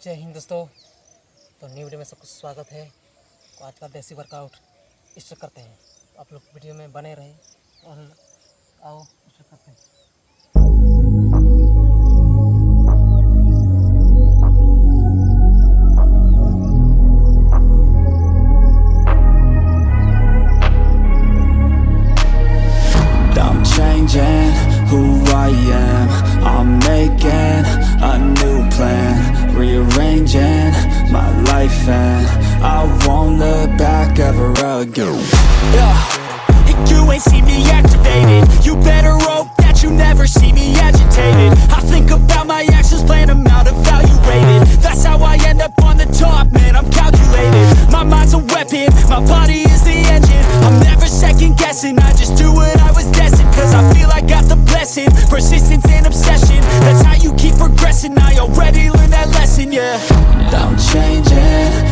जय हिंद दोस्तों। तो न्यू वीडियो में सबको स्वागत है। तो आज का देसी वर्कआउट स्टार्ट करते हैं। तो आप लोग वीडियो में बने रहे और आओ स्टार्ट करते हैं। I'm changing who I am. I'm making a new plan, rearranging my life, and I won't look back ever again. You ain't see me activated. You better hope that you never see me agitated. I think about my actions, plan them out, evaluated. That's how I end up on the top, man, I'm calculated. My mind's a weapon, my body is the engine. I'm never second guessing, I just do what I was destined. Cause I feel I got the blessing, persistence and obsession. That's how you keep progressing, I already learned that lesson, yeah. I'm changing